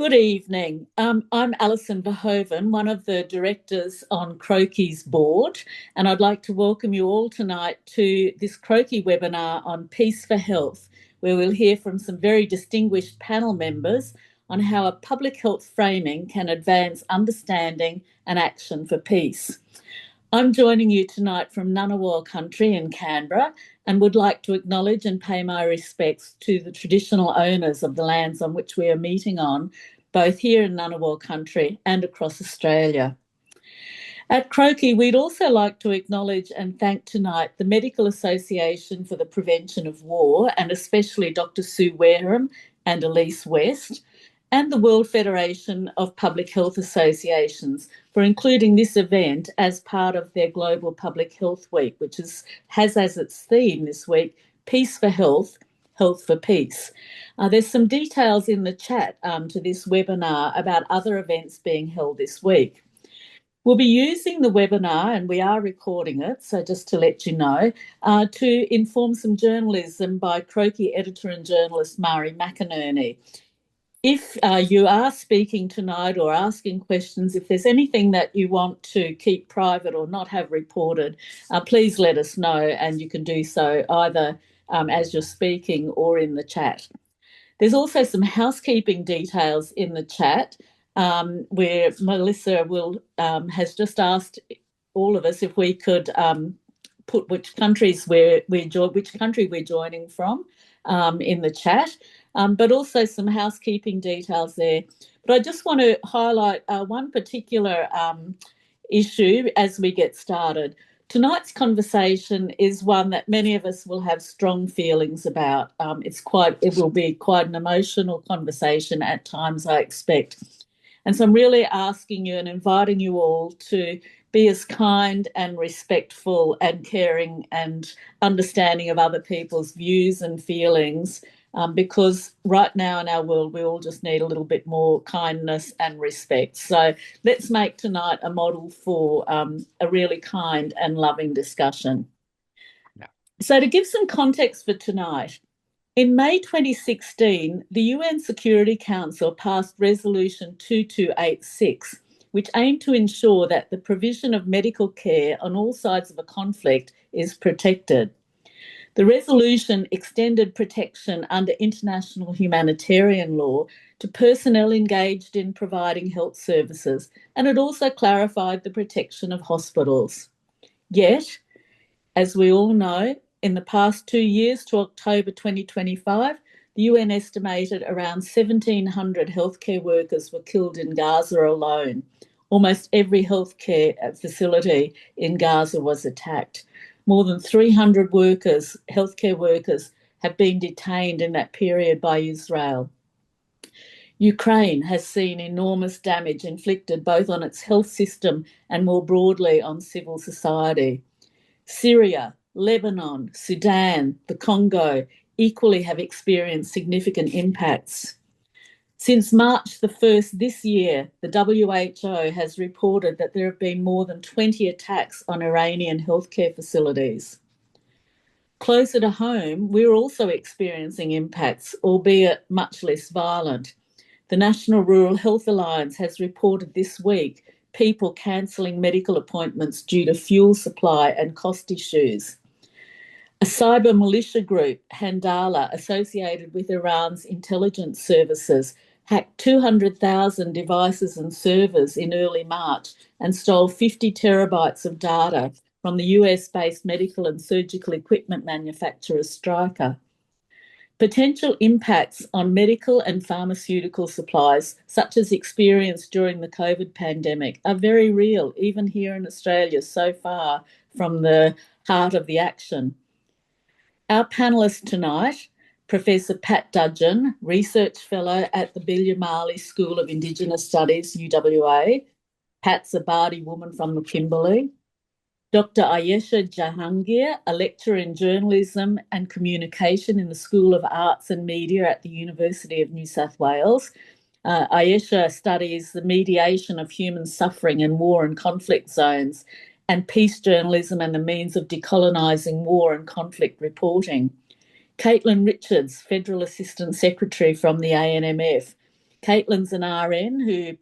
Good evening. I'm Alison Verhoeven, one of the directors on Croakey's board, and I'd like to welcome you all tonight to this Croakey webinar on Peace for Health, where we'll hear from some very distinguished panel members on how a public health framing can advance understanding and action for peace. I'm joining you tonight from Ngunnawal country in Canberra and would like to acknowledge and pay my respects to the traditional owners of the lands on which we are meeting on, both here in Ngunnawal country and across Australia. At Croakey, we'd also like to acknowledge and thank tonight the Medical Association for the Prevention of War, and especially Dr. Sue Wareham and Elise West, and the World Federation of Public Health Associations for including this event as part of their Global Public Health Week, which has as its theme this week, Peace for Health, Health for Peace. There's some details in the chat to this webinar about other events being held this week. We'll be using the webinar, and we are recording it, so just to let you know, to inform some journalism by Croakey editor and journalist Mari McInerney. If you are speaking tonight or asking questions, if there's anything that you want to keep private or not have reported, please let us know, and you can do so either as you're speaking or in the chat. There's also some housekeeping details in the chat where Melissa has just asked all of us if we could put which country we're joining from in the chat. But also some housekeeping details there. But I just want to highlight one particular issue as we get started. Tonight's conversation is one that many of us will have strong feelings about. It will be quite an emotional conversation at times, I expect. And so I'm really asking you and inviting you all to be as kind and respectful and caring and understanding of other people's views and feelings. Because right now in our world, we all just need a little bit more kindness and respect. So let's make tonight a model for a really kind and loving discussion. Yeah. So to give some context for tonight, in May 2016, the UN Security Council passed Resolution 2286, which aimed to ensure that the provision of medical care on all sides of a conflict is protected. The resolution extended protection under international humanitarian law to personnel engaged in providing health services, and it also clarified the protection of hospitals. Yet, as we all know, in the past 2 years to October 2025, the UN estimated around 1,700 healthcare workers were killed in Gaza alone. Almost every healthcare facility in Gaza was attacked. More than 300 healthcare workers, have been detained in that period by Israel. Ukraine has seen enormous damage inflicted both on its health system and more broadly on civil society. Syria, Lebanon, Sudan, the Congo equally have experienced significant impacts. Since March the 1st this year, the WHO has reported that there have been more than 20 attacks on Iranian healthcare facilities. Closer to home, we're also experiencing impacts, albeit much less violent. The National Rural Health Alliance has reported this week people cancelling medical appointments due to fuel supply and cost issues. A cyber militia group, Handala, associated with Iran's intelligence services, hacked 200,000 devices and servers in early March and stole 50 terabytes of data from the US-based medical and surgical equipment manufacturer Stryker. Potential impacts on medical and pharmaceutical supplies, such as experienced during the COVID pandemic, are very real, even here in Australia, so far from the heart of the action. Our panellists tonight, Professor Pat Dudgeon, Research Fellow at the Bilyamali School of Indigenous Studies, UWA. Pat's a Bardi woman from the Kimberley. Dr. Ayesha Jahangir, a lecturer in journalism and communication in the School of Arts and Media at the University of New South Wales. Ayesha studies the mediation of human suffering in war and conflict zones and peace journalism and the means of decolonising war and conflict reporting. Caitlin Richards, Federal Assistant Secretary from the ANMF. Caitlin's an RN whose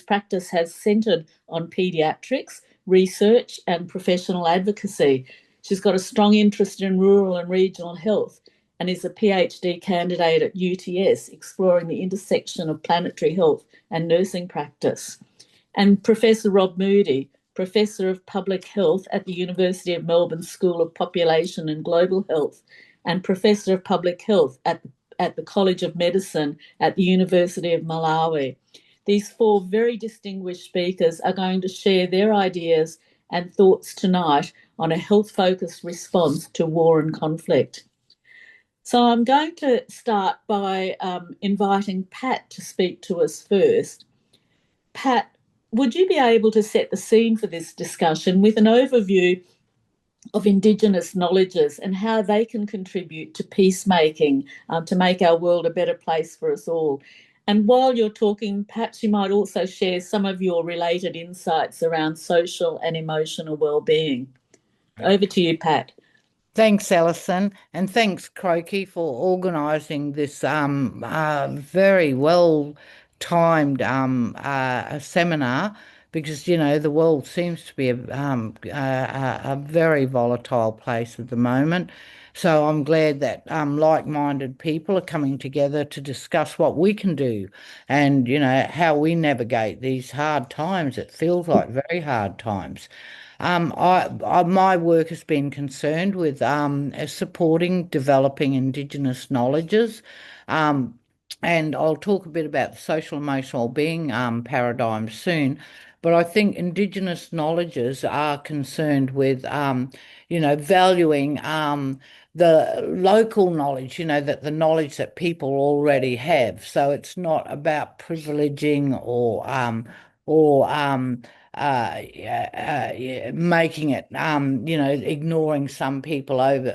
practice has centred on paediatrics, research, and professional advocacy. She's got a strong interest in rural and regional health and is a PhD candidate at UTS, exploring the intersection of planetary health and nursing practice. And Professor Rob Moody, Professor of Public Health at the University of Melbourne School of Population and Global Health, and Professor of Public Health at the College of Medicine at the University of Malawi. These four very distinguished speakers are going to share their ideas and thoughts tonight on a health-focused response to war and conflict. So I'm going to start by inviting Pat to speak to us first. Pat, would you be able to set the scene for this discussion with an overview of Indigenous knowledges and how they can contribute to peacemaking, to make our world a better place for us all? And while you're talking, perhaps you might also share some of your related insights around social and emotional well-being. Over to you, Pat. Thanks, Alison, and thanks, Croakey, for organising this very well-timed seminar, because the world seems to be a very volatile place at the moment. So I'm glad that like-minded people are coming together to discuss what we can do, and how we navigate these hard times. It feels like very hard times. My work has been concerned with supporting developing Indigenous knowledges, um, and I'll talk a bit about the social emotional being paradigm soon. But I think Indigenous knowledges are concerned with, valuing the local knowledge, that the knowledge that people already have. So it's not about privileging or making it, ignoring some people over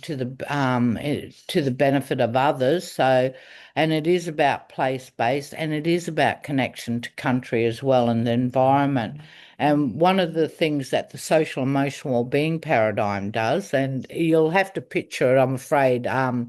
to the benefit of others. So, and it is about place-based, and it is about connection to country as well and the environment. And one of the things that the social emotional well-being paradigm does, and you'll have to picture it, I'm afraid, I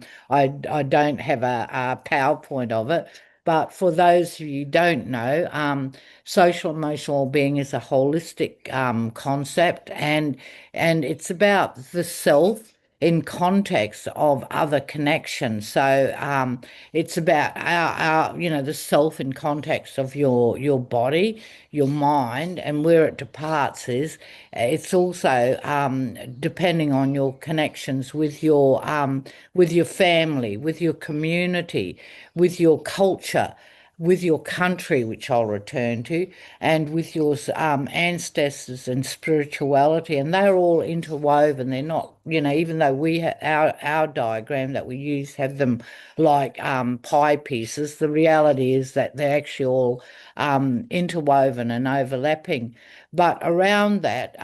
don't have a PowerPoint of it, but for those of you who don't know, social emotional well-being is a holistic concept, and it's about the self in context of other connections. So it's about our the self in context of your body, your mind, and where it departs is it's also depending on your connections with your family, with your community, with your culture, with your country, which I'll return to, and with your ancestors and spirituality, and they're all interwoven. They're not, even though our diagram that we use have them like pie pieces, the reality is that they're actually all interwoven and overlapping. But around that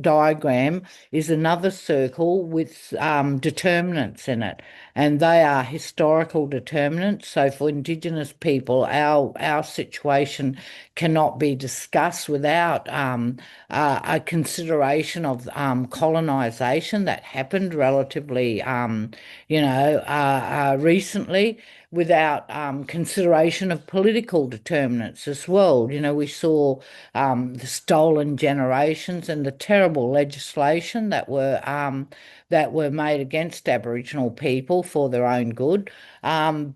diagram is another circle with determinants in it, and they are historical determinants. So for Indigenous people, our situation cannot be discussed without a consideration of colonisation that happened relatively, recently, without consideration of political determinants as well. We saw the stolen generations and the terrible legislation that were made against Aboriginal people for their own good, and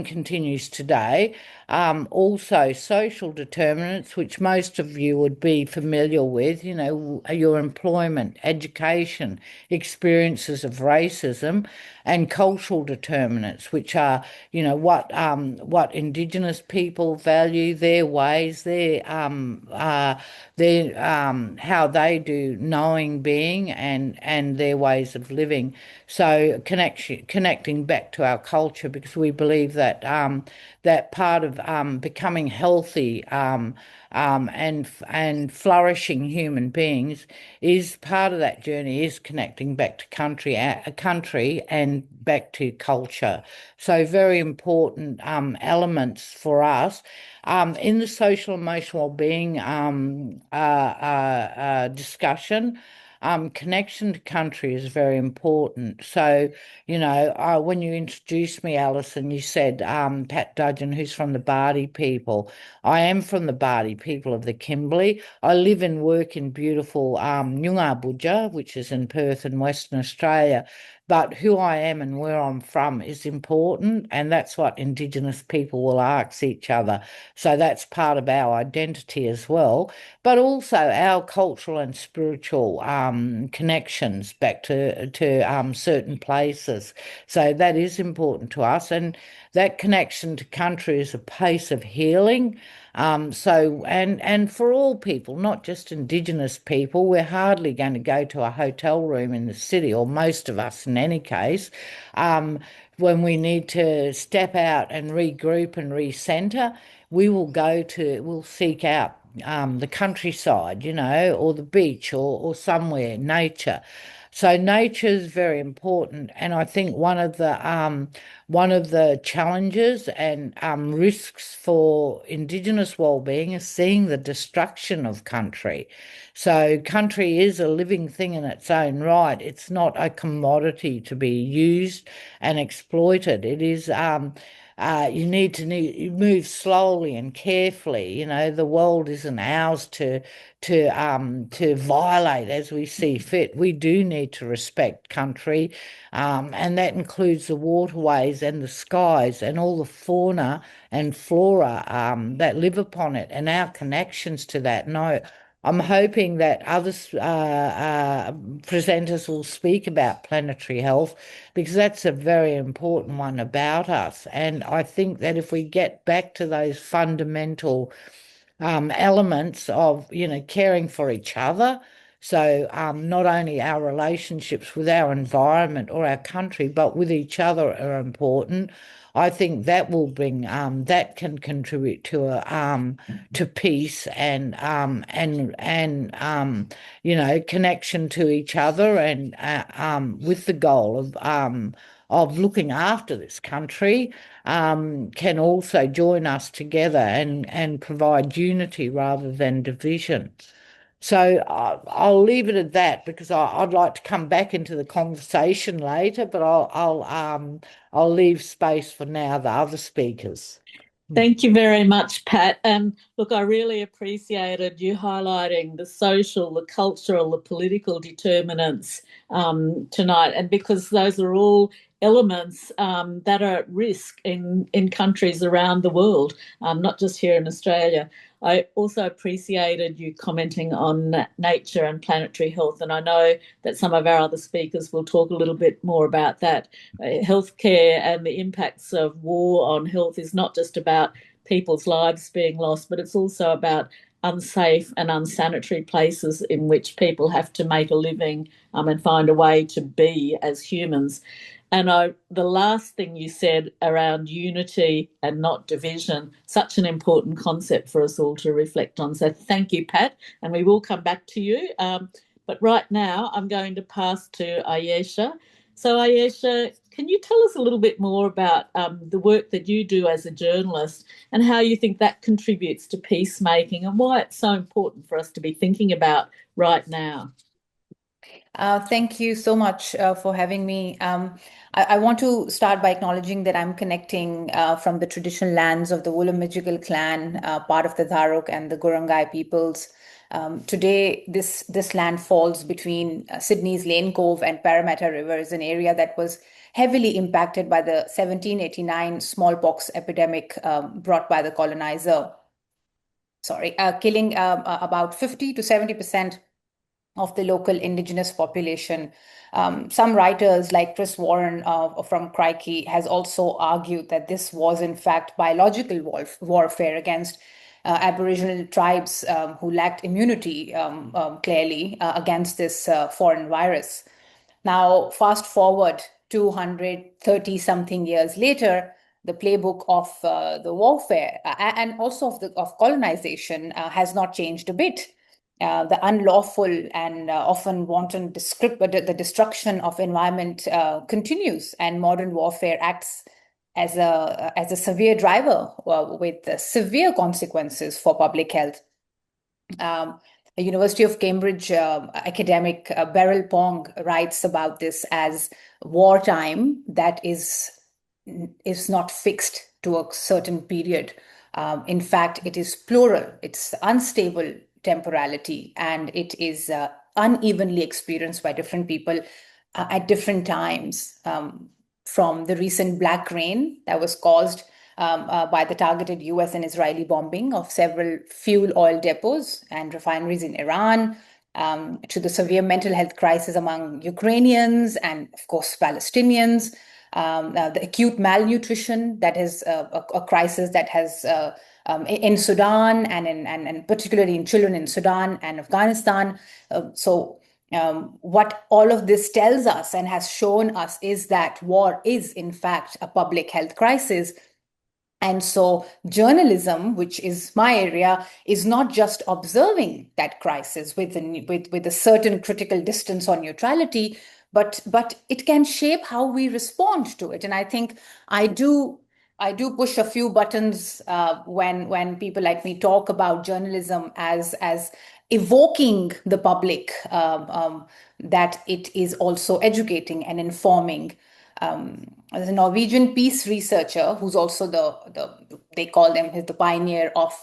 continues today. Also social determinants, which most of you would be familiar with, your employment, education, experiences of racism, and cultural determinants, which are, what Indigenous people value, their ways, how they do knowing, being, and their ways of living. So connecting back to our culture, because we believe that that part of becoming healthy and flourishing human beings is part of that journey, is connecting back to country and back to culture. So very important elements for us. In the social emotional well-being discussion, connection to country is very important. So, when you introduced me, Alison, you said Pat Dudgeon, who's from the Bardi people. I am from the Bardi people of the Kimberley. I live and work in beautiful Noongar, which is in Perth in Western Australia. But who I am and where I'm from is important, and that's what Indigenous people will ask each other. So that's part of our identity as well, but also our cultural and spiritual connections back to certain places. So that is important to us, and that connection to country is a place of healing. And for all people, not just Indigenous people, we're hardly going to go to a hotel room in the city, or most of us in any case, um, when we need to step out and regroup and recenter. We'll seek out the countryside, or the beach, or somewhere, nature. So nature is very important, and I think one of the challenges and risks for Indigenous well-being is seeing the destruction of country. So country is a living thing in its own right. It's not a commodity to be used and exploited. It is you need to move slowly and carefully. The world isn't ours to violate as we see fit. We do need to respect country, and that includes the waterways and the skies and all the fauna and flora that live upon it, and our connections to that. And I'm hoping that other presenters will speak about planetary health, because that's a very important one about us. And I think that if we get back to those fundamental elements of, caring for each other, so not only our relationships with our environment or our country, but with each other are important. I think that will bring that can contribute to peace and connection to each other, and with the goal of looking after this country, can also join us together and provide unity rather than division. So I'll leave it at that, because I'd like to come back into the conversation later, but I'll leave space for now the other speakers. Thank you very much, Pat. And look, I really appreciated you highlighting the social, the cultural, the political determinants tonight, and because those are all elements that are at risk in countries around the world, not just here in Australia. I also appreciated you commenting on nature and planetary health, and I know that some of our other speakers will talk a little bit more about that. Healthcare and the impacts of war on health is not just about people's lives being lost, but it's also about unsafe and unsanitary places in which people have to make a living and find a way to be as humans. And the last thing you said around unity and not division, such an important concept for us all to reflect on. So thank you, Pat, and we will come back to you. But right now, I'm going to pass to Ayesha. So Ayesha, can you tell us a little bit more about the work that you do as a journalist, and how you think that contributes to peacemaking, and why it's so important for us to be thinking about right now? Thank you so much for having me. I want to start by acknowledging that I'm connecting from the traditional lands of the Woolloomooloo clan, part of the Dharug and the Gurungai peoples. Today, this land falls between Sydney's Lane Cove and Parramatta Rivers, an area that was heavily impacted by the 1789 smallpox epidemic brought by the colonizer. Killing about 50 to 70% of the local Indigenous population. Some writers like Chris Warren from Croakey has also argued that this was in fact biological warfare against Aboriginal tribes who lacked immunity clearly against this foreign virus. Now, fast forward 230 something years later, the playbook of the warfare and also of colonization has not changed a bit. The unlawful and often wanton the destruction of environment continues, and modern warfare acts as a severe driver with severe consequences for public health. a University of Cambridge academic, Beryl Pong, writes about this as wartime that is not fixed to a certain period. In fact, it is plural. It's unstable temporality, and it is unevenly experienced by different people at different times. From the recent black rain that was caused by the targeted US and Israeli bombing of several fuel oil depots and refineries in Iran, to the severe mental health crisis among Ukrainians and, of course, Palestinians, the acute malnutrition that is a crisis that has in Sudan and particularly in children in Sudan and Afghanistan. What all of this tells us and has shown us is that war is, in fact, a public health crisis. And so journalism, which is my area, is not just observing that crisis with a certain critical distance or neutrality, but it can shape how we respond to it. And I think I do push a few buttons when people like me talk about journalism as evoking the public, that it is also educating and informing. There's a Norwegian peace researcher who's also they call him the pioneer of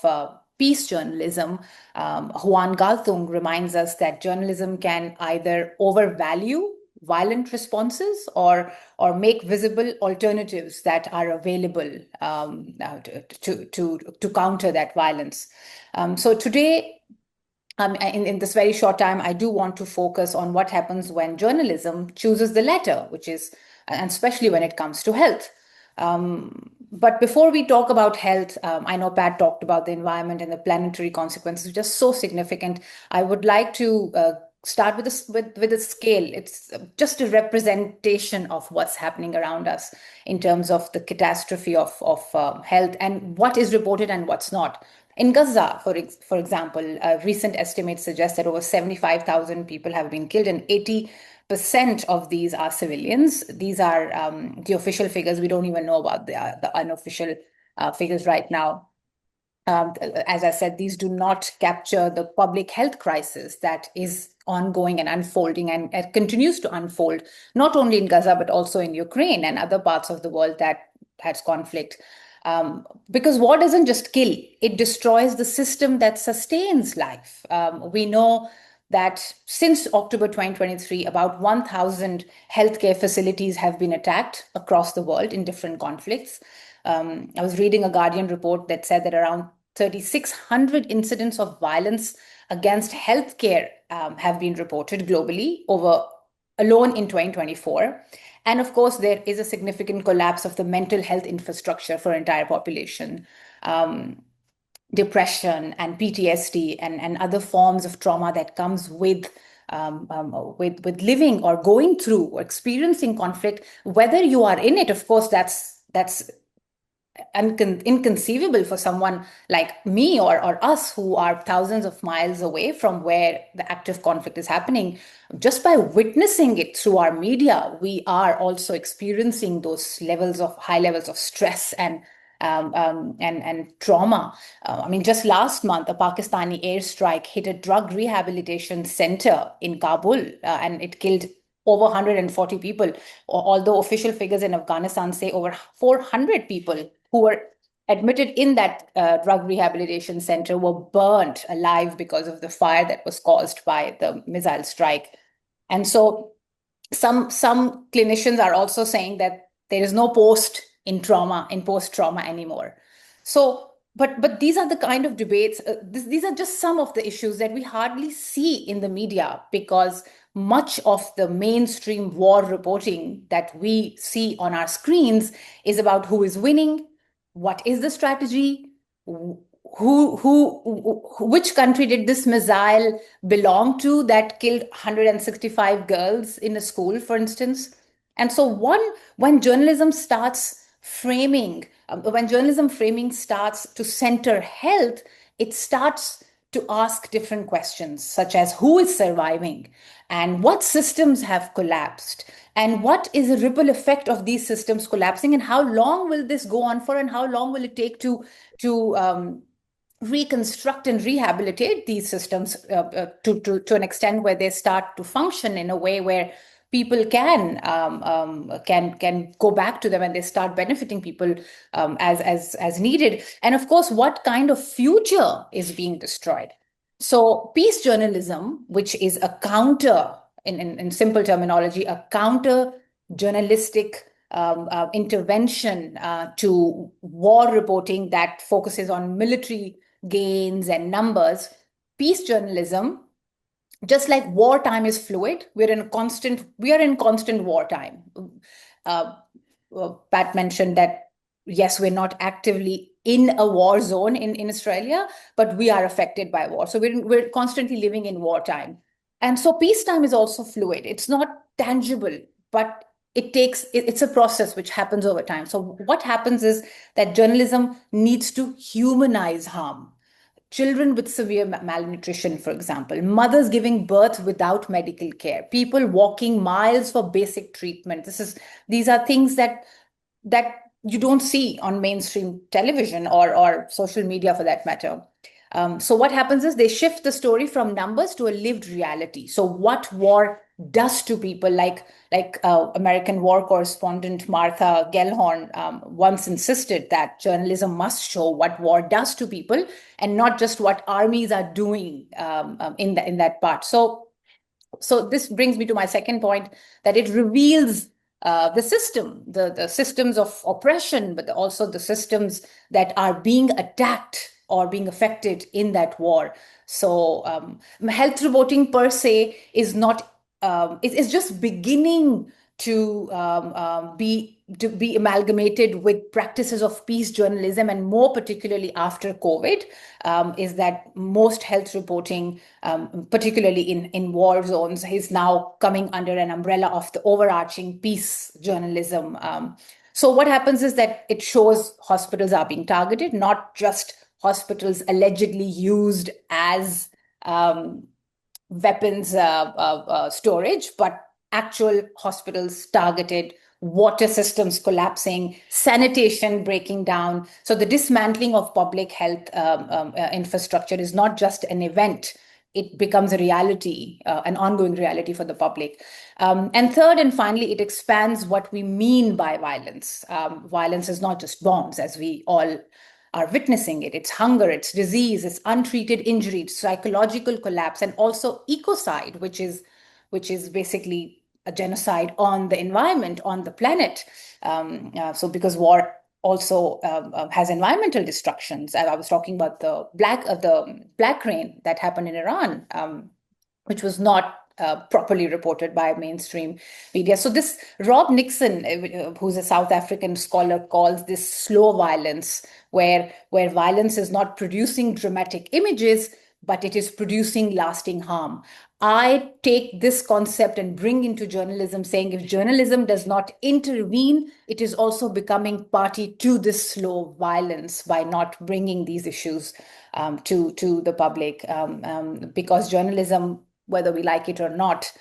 peace journalism. Juan Galtung reminds us that journalism can either overvalue violent responses or make visible alternatives that are available to counter that violence. So today, in this very short time, I do want to focus on what happens when journalism chooses the latter, which is, and especially when it comes to health. But before we talk about health, I know Pat talked about the environment and the planetary consequences, which are so significant. I would like to start with a scale. It's just a representation of what's happening around us in terms of the catastrophe of health and what is reported and what's not. In Gaza, for example, recent estimates suggest that over 75,000 people have been killed, and 80% of these are civilians. These are the official figures. We don't even know about the unofficial figures right now. As I said, these do not capture the public health crisis that is ongoing and unfolding and continues to unfold, not only in Gaza, but also in Ukraine and other parts of the world that has conflict. Because war doesn't just kill, it destroys the system that sustains life. We know that since October 2023, about 1,000 healthcare facilities have been attacked across the world in different conflicts. I was reading a Guardian report that said that around 3,600 incidents of violence against healthcare have been reported globally alone in 2024. And of course, there is a significant collapse of the mental health infrastructure for entire population. Depression and PTSD and other forms of trauma that comes with living or going through or experiencing conflict, whether you are in it, of course, that's inconceivable for someone like me or us who are thousands of miles away from where the active conflict is happening. Just by witnessing it through our media, we are also experiencing those high levels of stress and trauma. I mean, just last month, a Pakistani airstrike hit a drug rehabilitation center in Kabul, and it killed over 140 people, although official figures in Afghanistan say over 400 people who were admitted in that drug rehabilitation center were burnt alive because of the fire that was caused by the missile strike. And so some clinicians are also saying that there is no post trauma anymore. So, but these are the kind of debates, these are just some of the issues that we hardly see in the media, because much of the mainstream war reporting that we see on our screens is about who is winning, what is the strategy, which country did this missile belong to that killed 165 girls in a school, for instance. And so when journalism framing starts to center health, it starts to ask different questions, such as who is surviving and what systems have collapsed and what is the ripple effect of these systems collapsing and how long will this go on for and how long will it take to reconstruct and rehabilitate these systems to an extent where they start to function in a way where people can go back to them and they start benefiting people as needed. And of course, what kind of future is being destroyed? So peace journalism, which is a counter, in simple terminology, a counter journalistic intervention to war reporting that focuses on military gains and numbers. Peace journalism, just like wartime is fluid, we are in constant wartime. Pat mentioned that yes, we're not actively in a war zone in Australia, but we are affected by war. So we're constantly living in wartime. And so peacetime is also fluid. It's not tangible, but it's a process which happens over time. So what happens is that journalism needs to humanize harm. Children with severe malnutrition, for example, mothers giving birth without medical care, people walking miles for basic treatment. These are things that you don't see on mainstream television or social media for that matter. So what happens is they shift the story from numbers to a lived reality. So what war does to people, like American war correspondent Martha Gellhorn once insisted that journalism must show what war does to people and not just what armies are doing in that part. So this brings me to my second point, that it reveals the systems of oppression, but also the systems that are being attacked or being affected in that war. So health reporting per se is not, it's just beginning to be amalgamated with practices of peace journalism, and more particularly after COVID, is that most health reporting, particularly in war zones, is now coming under an umbrella of the overarching peace journalism. So what happens is that it shows hospitals are being targeted, not just hospitals allegedly used as weapons storage, but actual hospitals targeted, water systems collapsing, sanitation breaking down. So the dismantling of public health infrastructure is not just an event. It becomes a reality, an ongoing reality for the public. And third and finally, it expands what we mean by violence. Violence is not just bombs, as we all are witnessing it. It's hunger, it's disease, it's untreated injury, it's psychological collapse, and also ecocide, which is basically a genocide on the environment, on the planet. So because war also has environmental destructions. I was talking about the black rain that happened in Iran, which was not properly reported by mainstream media. So this Rob Nixon, who's a South African scholar, calls this slow violence, where violence is not producing dramatic images, but it is producing lasting harm. I take this concept and bring into journalism, saying if journalism does not intervene, it is also becoming party to this slow violence by not bringing these issues to the public, because journalism, whether we like it or not,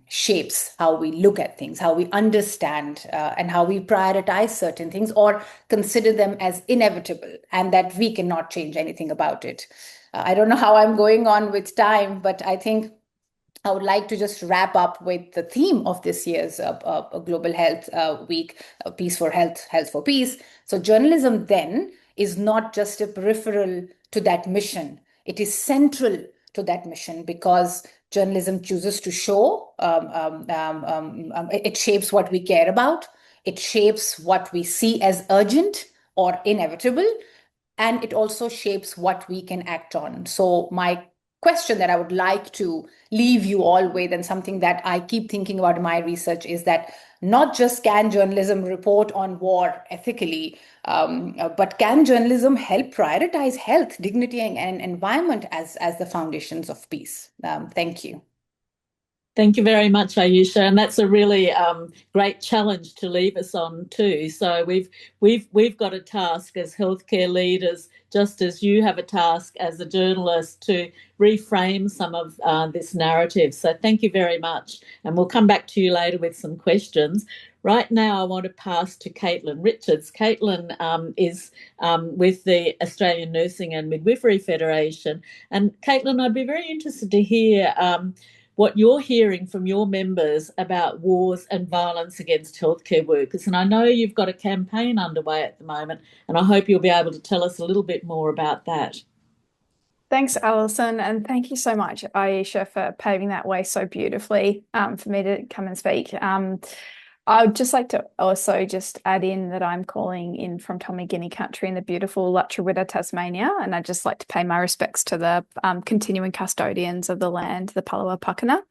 shapes how we look at things, how we understand, and how we prioritize certain things or consider them as inevitable and that we cannot change anything about it. I don't know how I'm going on with time, but I think I would like to just wrap up with the theme of this year's Global Health Week, Peace for Health, Health for Peace. So journalism then is not just a peripheral to that mission. It is central to that mission, because journalism chooses to show, it shapes what we care about, it shapes what we see as urgent or inevitable, and it also shapes what we can act on. So my question that I would like to leave you all with, and something that I keep thinking about in my research, is that not just can journalism report on war ethically, but can journalism help prioritize health, dignity, and environment as the foundations of peace? Thank you. Thank you very much, Ayesha, and that's a really great challenge to leave us on too. So we've got a task as healthcare leaders, just as you have a task as a journalist, to reframe some of this narrative. So thank you very much, and we'll come back to you later with some questions. Right now, I want to pass to Caitlin Richards. Caitlin is with the Australian Nursing and Midwifery Federation. And Caitlin, I'd be very interested to hear what you're hearing from your members about wars and violence against healthcare workers. And I know you've got a campaign underway at the moment, and I hope you'll be able to tell us a little bit more about that. Thanks, Alison, and thank you so much, Aisha, for paving that way so beautifully for me to come and speak. I would just like to also just add in that I'm calling in from Tommy country in the beautiful Lutruwita, Tasmania, and I'd just like to pay my respects to the continuing custodians of the land, the Palawa Pakana.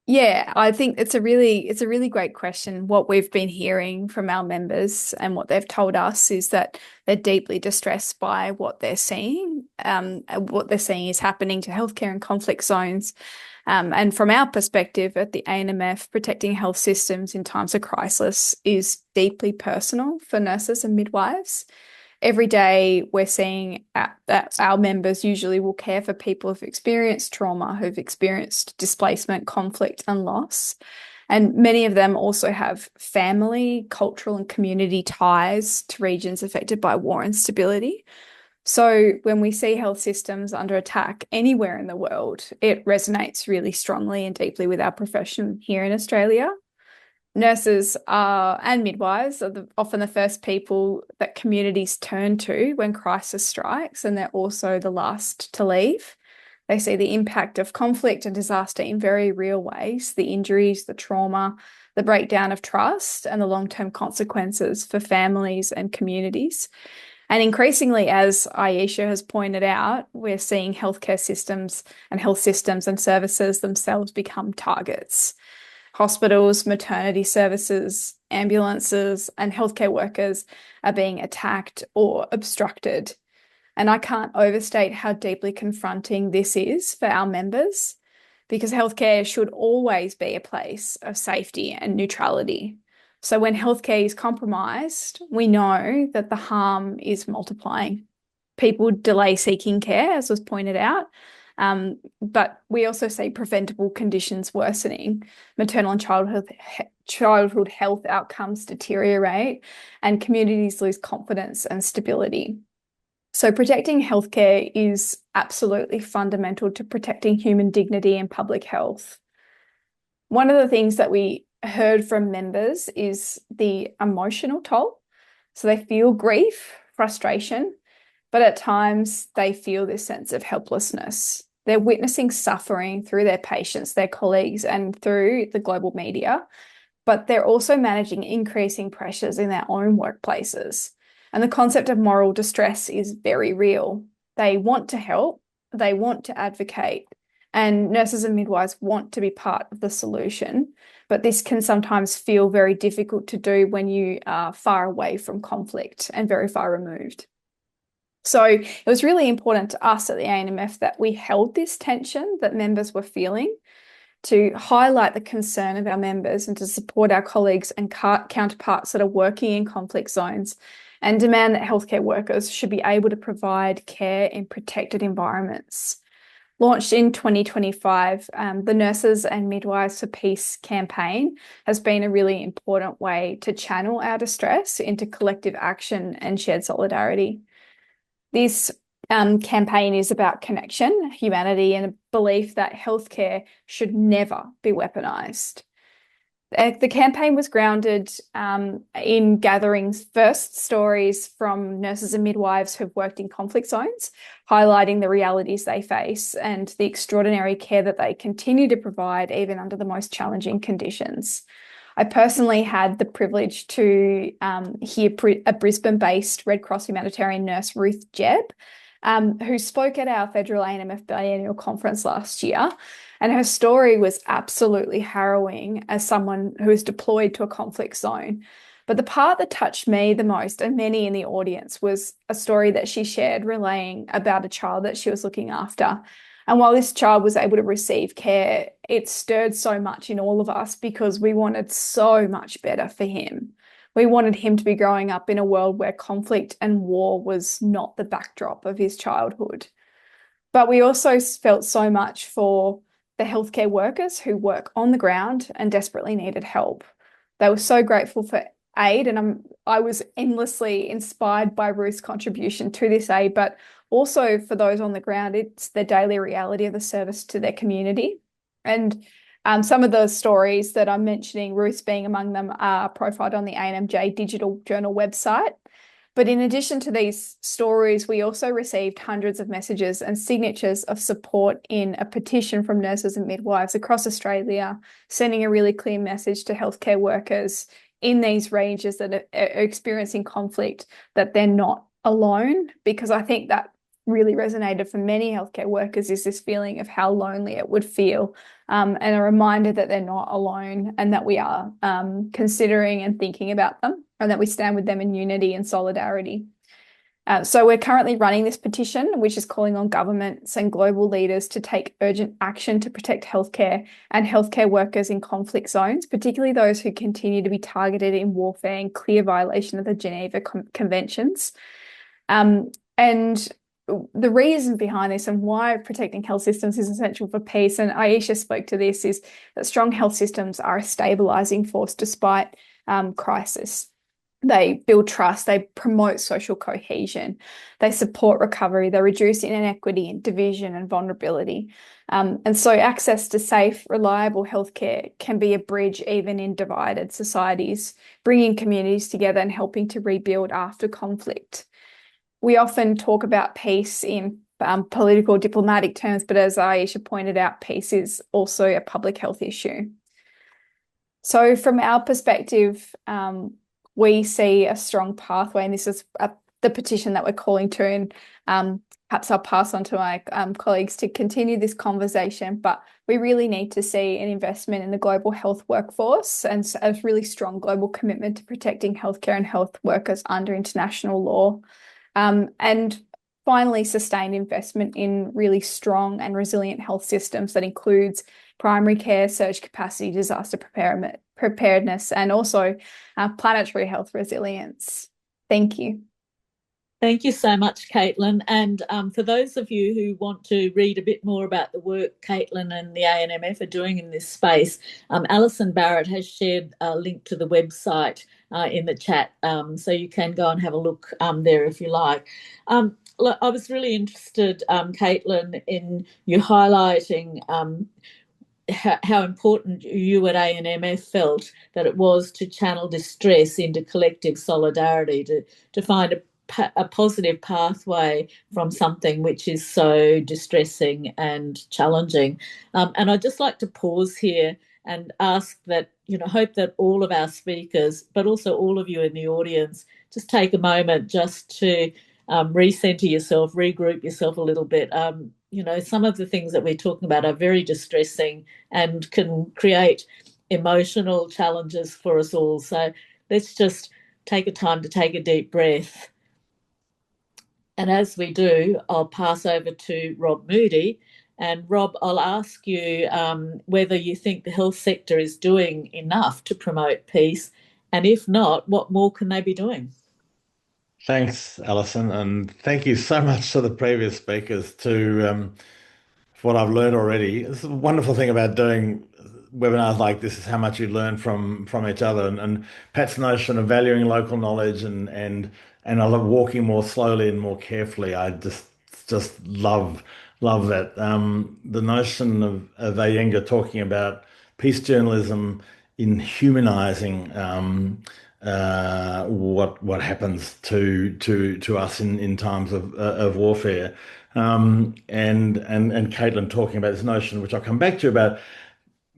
Yeah, I think it's a really great question. What we've been hearing from our members and what they've told us is that they're deeply distressed by what they're seeing. What they're seeing is happening to healthcare in conflict zones. And from our perspective at the ANMF, protecting health systems in times of crisis is deeply personal for nurses and midwives. Every day we're seeing that our members usually will care for people who've experienced trauma, who've experienced displacement, conflict, and loss. And many of them also have family, cultural, and community ties to regions affected by war and instability. So when we see health systems under attack anywhere in the world, it resonates really strongly and deeply with our profession here in Australia. Nurses and midwives are often the first people that communities turn to when crisis strikes, and they're also the last to leave. They see the impact of conflict and disaster in very real ways, the injuries, the trauma, the breakdown of trust, and the long-term consequences for families and communities. And increasingly, as Aisha has pointed out, we're seeing healthcare systems and health systems and services themselves become targets. Hospitals, maternity services, ambulances, and healthcare workers are being attacked or obstructed. And I can't overstate how deeply confronting this is for our members, because healthcare should always be a place of safety and neutrality. So when healthcare is compromised, we know that the harm is multiplying. People delay seeking care, as was pointed out. But we also see preventable conditions worsening. Maternal and childhood health outcomes deteriorate, and communities lose confidence and stability. So protecting healthcare is absolutely fundamental to protecting human dignity and public health. One of the things that we heard from members is the emotional toll. So they feel grief, frustration, but at times they feel this sense of helplessness. They're witnessing suffering through their patients, their colleagues, and through the global media, but they're also managing increasing pressures in their own workplaces. And the concept of moral distress is very real. They want to help, they want to advocate, and nurses and midwives want to be part of the solution, but this can sometimes feel very difficult to do when you are far away from conflict and very far removed. So it was really important to us at the ANMF that we held this tension that members were feeling, to highlight the concern of our members and to support our colleagues and counterparts that are working in conflict zones, and demand that healthcare workers should be able to provide care in protected environments. Launched in 2025, the Nurses and Midwives for Peace campaign has been a really important way to channel our distress into collective action and shared solidarity. This campaign is about connection, humanity, and a belief that healthcare should never be weaponised. The campaign was grounded in gathering first stories from nurses and midwives who've worked in conflict zones, highlighting the realities they face and the extraordinary care that they continue to provide even under the most challenging conditions. I personally had the privilege to hear a Brisbane-based Red Cross humanitarian nurse, Ruth Jebb, who spoke at our federal ANMF biennial conference last year. And her story was absolutely harrowing as someone who was deployed to a conflict zone. But the part that touched me the most, and many in the audience, was a story that she shared relaying about a child that she was looking after. And while this child was able to receive care, it stirred so much in all of us because we wanted so much better for him. We wanted him to be growing up in a world where conflict and war was not the backdrop of his childhood. But we also felt so much for the healthcare workers who work on the ground and desperately needed help. They were so grateful for aid, and I was endlessly inspired by Ruth's contribution to this aid, but also for those on the ground, it's their daily reality of the service to their community. And some of the stories that I'm mentioning, Ruth's being among them, are profiled on the ANMJ Digital Journal website. But in addition to these stories, we also received hundreds of messages and signatures of support in a petition from nurses and midwives across Australia, sending a really clear message to healthcare workers in these ranges that are experiencing conflict, that they're not alone, because I think that really resonated for many healthcare workers, is this feeling of how lonely it would feel, and a reminder that they're not alone, and that we are considering and thinking about them, and that we stand with them in unity and solidarity. So we're currently running this petition, which is calling on governments and global leaders to take urgent action to protect healthcare and healthcare workers in conflict zones, particularly those who continue to be targeted in warfare in clear violation of the Geneva Conventions. And the reason behind this and why protecting health systems is essential for peace, and Aisha spoke to this, is that strong health systems are a stabilizing force despite crisis. They build trust, they promote social cohesion, they support recovery, they reduce inequity and division and vulnerability. And so access to safe, reliable healthcare can be a bridge even in divided societies, bringing communities together and helping to rebuild after conflict. We often talk about peace in political, diplomatic terms, but as Aisha pointed out, peace is also a public health issue. So from our perspective, we see a strong pathway, and this is the petition that we're calling to, and perhaps I'll pass on to my colleagues to continue this conversation, but we really need to see an investment in the global health workforce and a really strong global commitment to protecting healthcare and health workers under international law. And finally, sustained investment in really strong and resilient health systems that includes primary care, surge capacity, disaster preparedness, and also planetary health resilience. Thank you. Thank you so much, Caitlin. And for those of you who want to read a bit more about the work Caitlin and the ANMF are doing in this space, Alison Barrett has shared a link to the website in the chat, so you can go and have a look there if you like. Look, I was really interested, Caitlin, in you highlighting how important you at ANMF felt that it was to channel distress into collective solidarity, to find a positive pathway from something which is so distressing and challenging. And I'd just like to pause here and ask that, hope that all of our speakers, but also all of you in the audience, just take a moment just to recenter yourself, regroup yourself a little bit. Some of the things that we're talking about are very distressing and can create emotional challenges for us all. So let's just take a time to take a deep breath. And as we do, I'll pass over to Rob Moody. And Rob, I'll ask you whether you think the health sector is doing enough to promote peace. And if not, what more can they be doing? Thanks, Alison, and thank you so much to the previous speakers for what I've learned already. It's a wonderful thing about doing webinars like this is how much you learn from each other, and Pat's notion of valuing local knowledge and I love walking more slowly and more carefully. I just love that. The notion of Iyengar talking about peace journalism in humanizing what happens to us in times of warfare, and Caitlin talking about this notion, which I'll come back to, about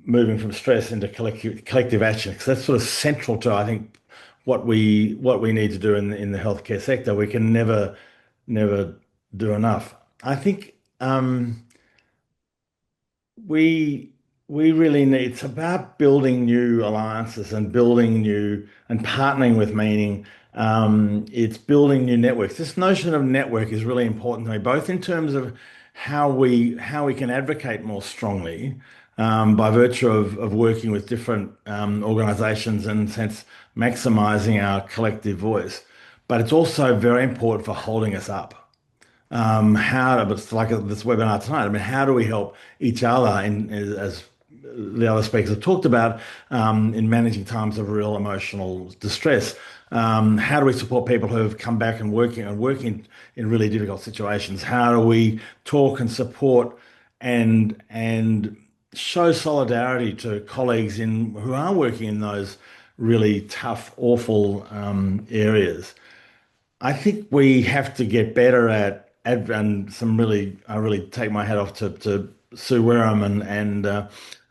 moving from stress into collective action, because that's sort of central to, I think, what we need to do in the healthcare sector. We can never do enough. I think we really need, it's about building new alliances and building new and partnering with meaning. It's building new networks. This notion of network is really important to me, both in terms of how we can advocate more strongly by virtue of working with different organisations and, in a sense, maximising our collective voice. But it's also very important for holding us up. But it's like this webinar tonight. I mean, how do we help each other as the other speakers have talked about in managing times of real emotional distress. How do we support people who have come back and working in really difficult situations? How do we talk and support and show solidarity to colleagues who are working in those really tough, awful areas? I think we have to get better at and I really take my hat off to Sue Wareham and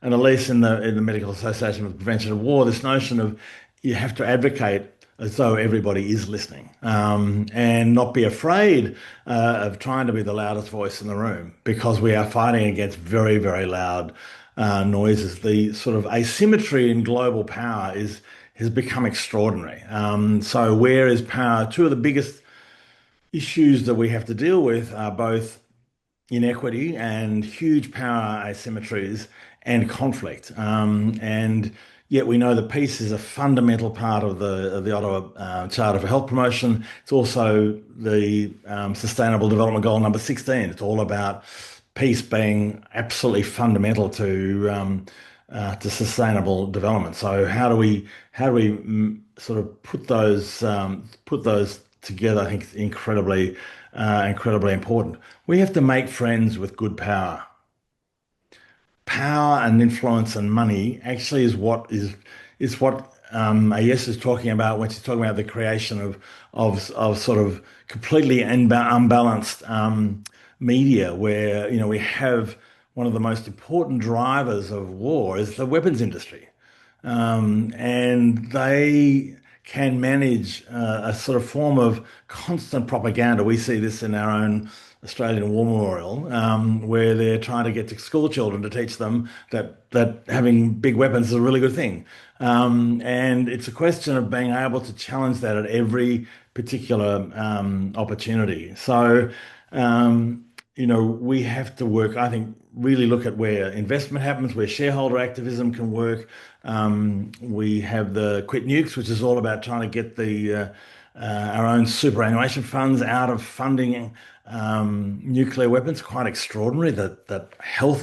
Elise in the Medical Association for the Prevention of War. This notion of you have to advocate as though everybody is listening, and not be afraid of trying to be the loudest voice in the room, because we are fighting against very, very loud noises. The sort of asymmetry in global power has become extraordinary. So where is power? Two of the biggest issues that we have to deal with are both inequity and huge power asymmetries and conflict. And yet we know that peace is a fundamental part of the Ottawa Charter for Health Promotion. It's also the Sustainable Development Goal number 16. It's all about peace being absolutely fundamental to sustainable development. So how do we sort of put those together? I think it's incredibly important. We have to make friends with good power. Power and influence and money actually is what Ayesha is talking about when she's talking about the creation of sort of completely unbalanced media, where we have one of the most important drivers of war is the weapons industry, and they can manage a sort of form of constant propaganda. We see this in our own Australian War Memorial, where they're trying to get to school children to teach them that having big weapons is a really good thing. And it's a question of being able to challenge that at every particular opportunity. So, we have to work, I think, really look at where investment happens, where shareholder activism can work. We have the Quit Nukes, which is all about trying to get our own superannuation funds out of funding nuclear weapons. Quite extraordinary that health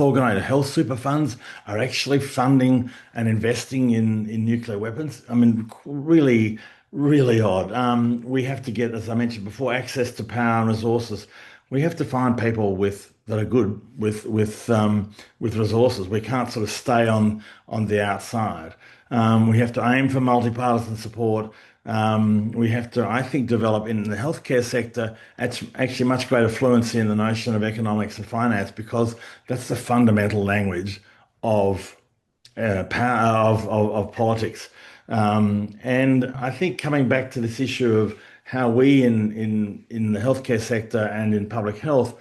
super funds are actually funding and investing in nuclear weapons. I mean, really, really odd. We have to get, as I mentioned before, access to power and resources. We have to find people that are good with resources. We can't sort of stay on the outside. We have to aim for multipartisan support. We have to, I think, develop in the healthcare sector actually much greater fluency in the notion of economics and finance, because that's the fundamental language of power of politics. And I think coming back to this issue of how we in the healthcare sector and in public health,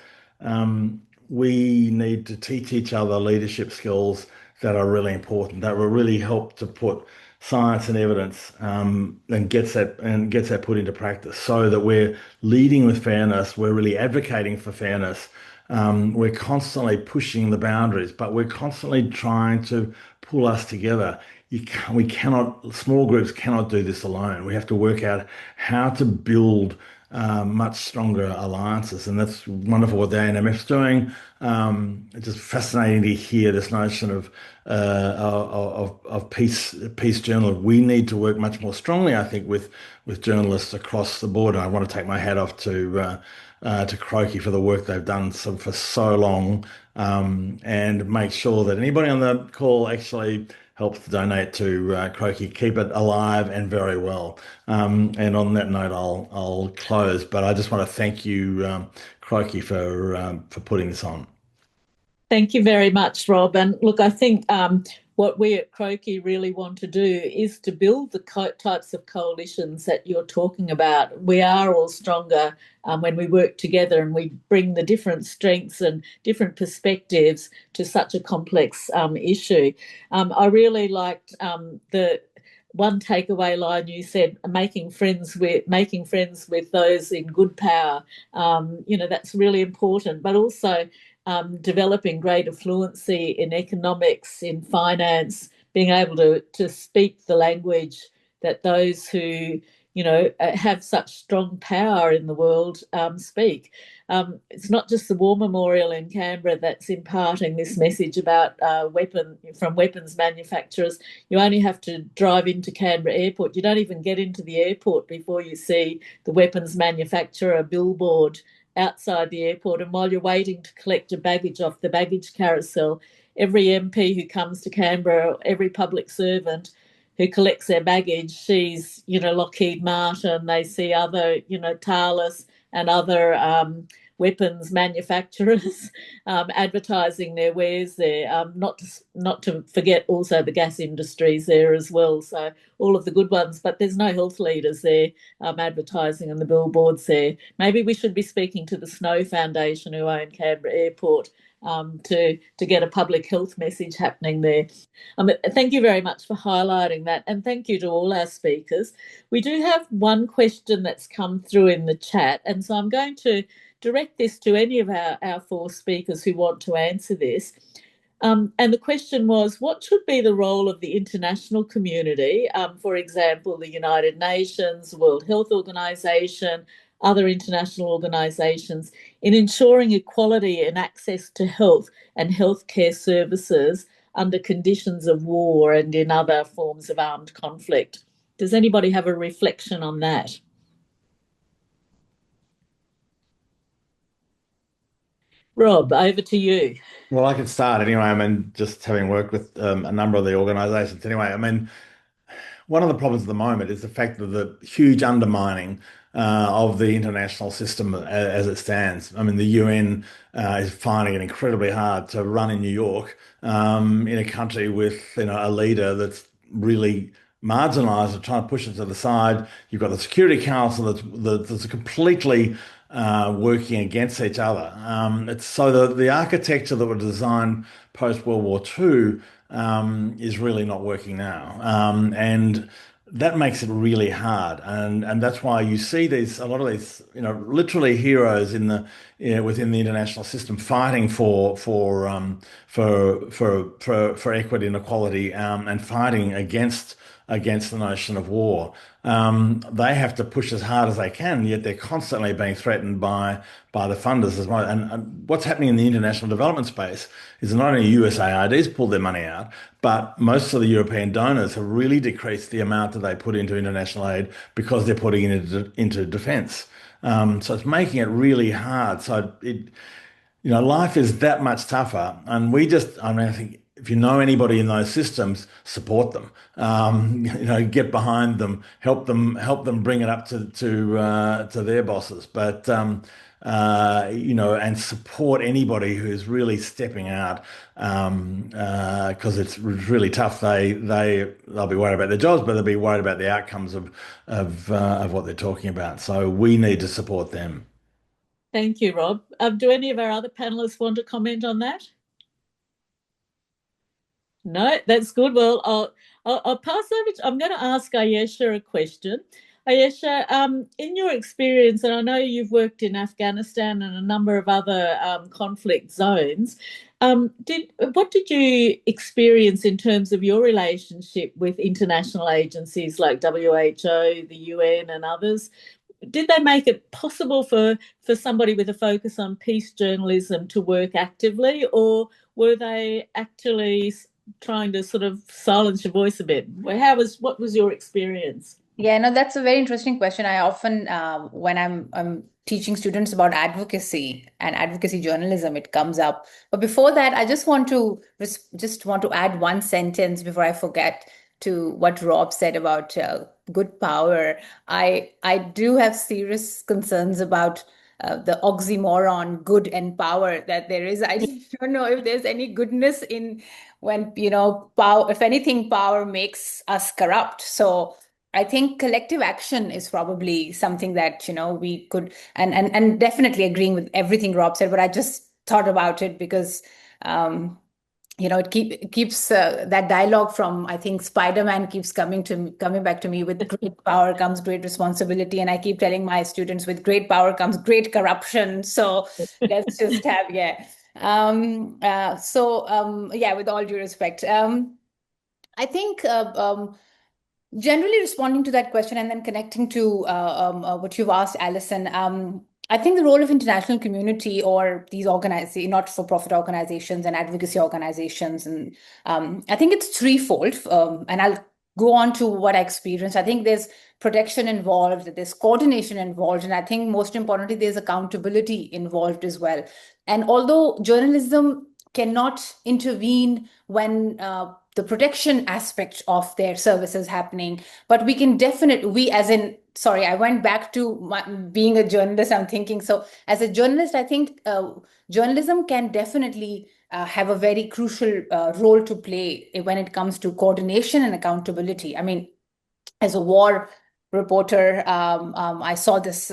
we need to teach each other leadership skills that are really important, that will really help to put science and evidence and gets that put into practice, so that we're leading with fairness, we're really advocating for fairness. We're constantly pushing the boundaries, but we're constantly trying to pull us together. Small groups cannot do this alone. We have to work out how to build much stronger alliances, and that's wonderful what the ANMF's doing. It's just fascinating to hear this notion of peace journalism. We need to work much more strongly, I think, with journalists across the board. And I want to take my hat off to Croakey for the work they've done for so long, and make sure that anybody on the call actually helps to donate to Croakey. Keep it alive and very well. And on that note, I'll close. But I just want to thank you, Croakey, for putting this on. Thank you very much, Rob. And look, I think what we at Croakey really want to do is to build the types of coalitions that you're talking about. We are all stronger when we work together and we bring the different strengths and different perspectives to such a complex issue. I really liked the one takeaway line you said, making friends with those in good power. That's really important, but also developing greater fluency in economics, in finance, being able to speak the language that those who have such strong power in the world speak. It's not just the War Memorial in Canberra that's imparting this message about weapons manufacturers. You only have to drive into Canberra Airport. You don't even get into the airport before you see the weapons manufacturer billboard outside the airport. And while you're waiting to collect your baggage off the baggage carousel, every MP who comes to Canberra, every public servant who collects their baggage sees, Lockheed Martin, they see other, Thales and other weapons manufacturers advertising their wares there. Not to forget also the gas industries there as well. So all of the good ones, but there's no health leaders there advertising on the billboards there. Maybe we should be speaking to the Snow Foundation, who own Canberra Airport, to get a public health message happening there. Thank you very much for highlighting that, and thank you to all our speakers. We do have one question that's come through in the chat, and so I'm going to direct this to any of our four speakers who want to answer this. And the question was, what should be the role of the international community, for example, the United Nations, the World Health Organization, other international organisations, in ensuring equality and access to health and healthcare services under conditions of war and in other forms of armed conflict? Does anybody have a reflection on that? Rob, over to you. Well, I can start anyway. Just having worked with a number of the organisations anyway. One of the problems at the moment is the fact that the huge undermining of the international system as it stands. The UN is finding it incredibly hard to run in New York in a country with a leader that's really marginalised and trying to push it to the side. You've got the Security Council that's completely working against each other. It's so the architecture that was designed post World War II is really not working now, and that makes it really hard. And that's why you see a lot of these literally heroes in the within the international system fighting for equity and equality, and fighting against the notion of war. They have to push as hard as they can, yet they're constantly being threatened by the funders as well. And what's happening in the international development space is not only USAID's pulled their money out, but most of the European donors have really decreased the amount that they put into international aid because they're putting it into defence. So it's making it really hard. So life is that much tougher. And I think if you know anybody in those systems, support them. Get behind them, help them bring it up to their bosses. But and support anybody who's really stepping out, because it's really tough. They'll be worried about their jobs, but they'll be worried about the outcomes of what they're talking about. So we need to support them. Thank you, Rob. Do any of our other panelists want to comment on that? No, that's good. Well, I'll pass over. I'm going to ask Ayesha a question. Ayesha, in your experience, and I know you've worked in Afghanistan and a number of other conflict zones, what did you experience in terms of your relationship with international agencies like WHO, the UN, and others? Did they make it possible for somebody with a focus on peace journalism to work actively, or were they actually trying to sort of silence your voice a bit? What was your experience? Yeah, no, that's a very interesting question. I often, when I'm teaching students about advocacy and advocacy journalism, it comes up. But before that, I just want to add one sentence before I forget to what Rob said about good power. I do have serious concerns about the oxymoron good and power that there is. I don't know if there's any goodness in when power. If anything, power makes us corrupt. So I think collective action is probably something that we could, and definitely agreeing with everything Rob said. But I just thought about it because it keeps that dialogue from, I think, Spider-Man keeps coming back to me. With great power comes great responsibility, and I keep telling my students, with great power comes great corruption. So let's just have with all due respect, I think Generally responding to that question and then connecting to what you've asked, Alison, I think the role of international community or these not-for-profit organizations and advocacy organizations, and I think it's threefold. And I'll go on to what I experienced. I think there's protection involved, there's coordination involved, and I think most importantly, there's accountability involved as well. And although journalism cannot intervene when the protection aspect of their services happening, but we can definitely, sorry, I went back to being a journalist. I'm thinking, so as a journalist, I think journalism can definitely have a very crucial role to play when it comes to coordination and accountability. I mean, as a war reporter, I saw this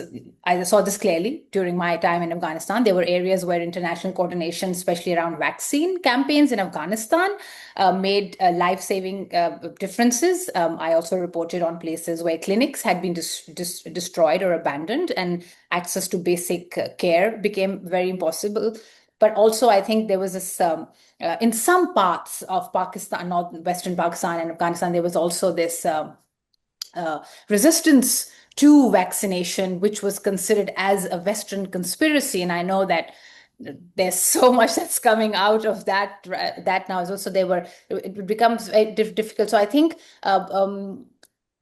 clearly during my time in Afghanistan. There were areas where international coordination, especially around vaccine campaigns in Afghanistan, made life-saving differences. I also reported on places where clinics had been destroyed or abandoned, and access to basic care became very impossible. But also, I think there was this, in some parts of Pakistan, northwestern Pakistan and Afghanistan, there was also this resistance to vaccination, which was considered as a Western conspiracy. And I know that there's so much that's coming out of that now. Also, it becomes very difficult. So I think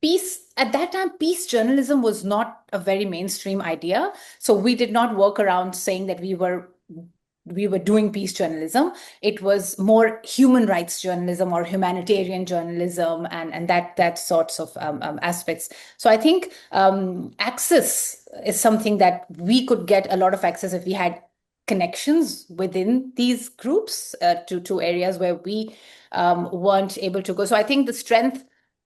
peace at that time, peace journalism was not a very mainstream idea. So we did not work around saying that we were doing peace journalism. It was more human rights journalism or humanitarian journalism and that sorts of aspects. So I think access is something that we could get a lot of access if we had connections within these groups to areas where we weren't able to go. So I think the strength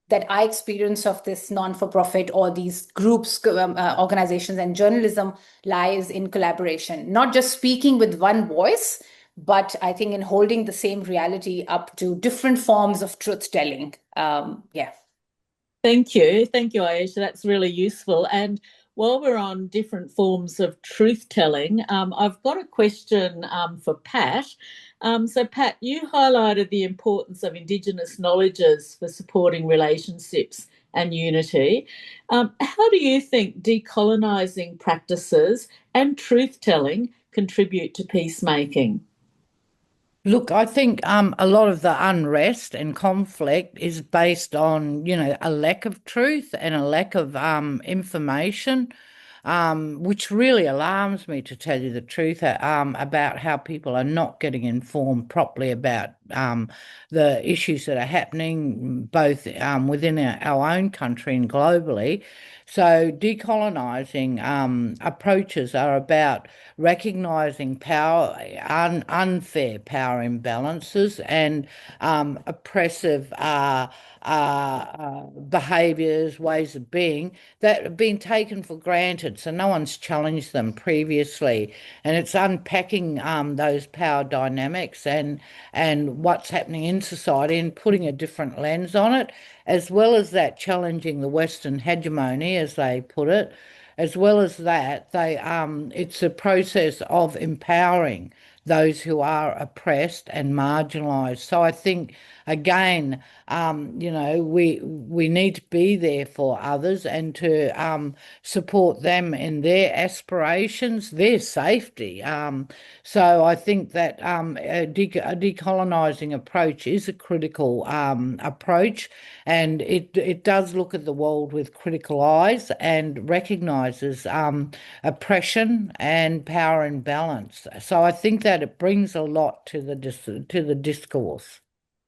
that I experience of this non-for-profit or these groups, organizations and journalism lies in collaboration, not just speaking with one voice, but I think in holding the same reality up to different forms of truth-telling. Yeah. Thank you, Ayesha. That's really useful. And while we're on different forms of truth-telling, I've got a question for Pat. So, Pat, you highlighted the importance of Indigenous knowledges for supporting relationships and unity. How do you think decolonising practices and truth-telling contribute to peacemaking? Look, I think a lot of the unrest and conflict is based on, a lack of truth and a lack of information, which really alarms me, to tell you the truth, about how people are not getting informed properly about the issues that are happening both within our own country and globally. So decolonising approaches are about recognising power, unfair power imbalances and oppressive behaviours, ways of being that have been taken for granted. So no one's challenged them previously. And it's unpacking those power dynamics and what's happening in society and putting a different lens on it, as well as that challenging the Western hegemony, as they put it. As well as that, it's a process of empowering those who are oppressed and marginalised. So I think, again, we need to be there for others and to support them in their aspirations, their safety. So I think that a decolonising approach is a critical approach, and it does look at the world with critical eyes and recognises oppression and power imbalance. So I think that it brings a lot to the discourse.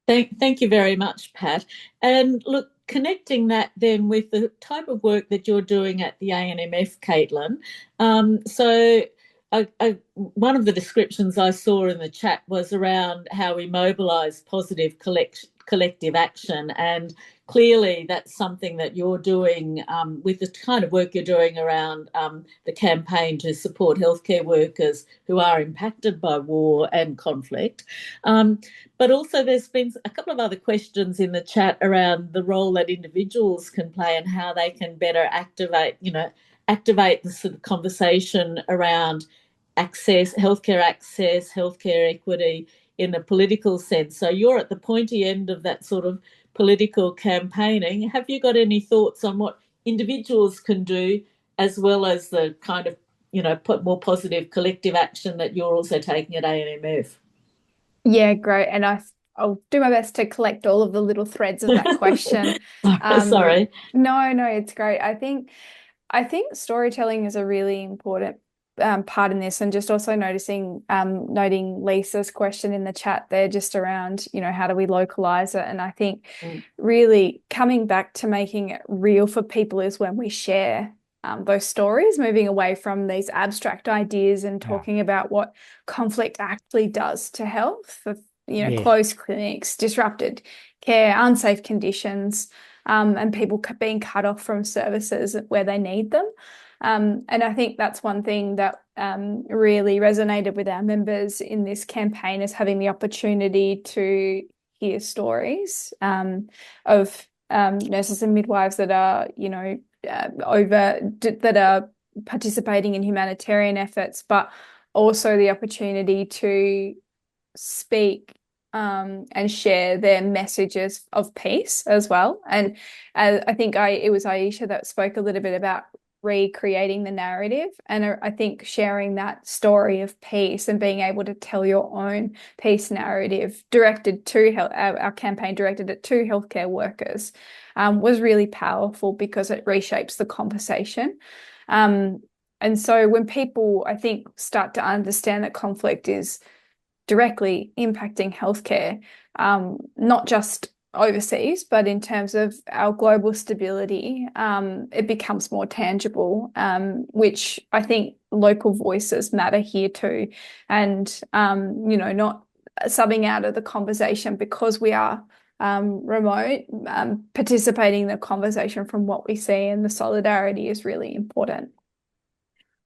Thank you very much, Pat. And look, connecting that then with the type of work that you're doing at the ANMF, Caitlin. One of the descriptions I saw in the chat was around how we mobilise positive collective action, and clearly that's something that you're doing with the kind of work you're doing around the campaign to support healthcare workers who are impacted by war and conflict. But also there's been a couple of other questions in the chat around the role that individuals can play and how they can better activate the sort of conversation around healthcare access, healthcare equity in a political sense. So you're at the pointy end of that sort of political campaigning. Have you got any thoughts on what individuals can do, as well as the kind of, put more positive collective action that you're also taking at ANMF? Yeah, great. And I'll do my best to collect all of the little threads of that question. Sorry. No, it's great. I think storytelling is a really important part in this, and just also noting Lisa's question in the chat there, just around, how do we localize it? And I think really coming back to making it real for people is when we share those stories, moving away from these abstract ideas and talking about what conflict actually does to health, closed clinics, disrupted care, unsafe conditions, and people being cut off from services where they need them. And I think that's one thing that really resonated with our members in this campaign, is having the opportunity to hear stories of nurses and midwives that are, that are participating in humanitarian efforts, but also the opportunity to speak and share their messages of peace as well. And I think it was Aisha that spoke a little bit about recreating the narrative, and I think sharing that story of peace and being able to tell your own peace narrative directed to our campaign directed at two healthcare workers was really powerful, because it reshapes the conversation. And so when people, I think, start to understand that conflict is directly impacting healthcare, not just overseas, but in terms of our global stability, it becomes more tangible, which I think local voices matter here too. And, not subbing out of the conversation because we are remote, participating in the conversation from what we see, and the solidarity is really important.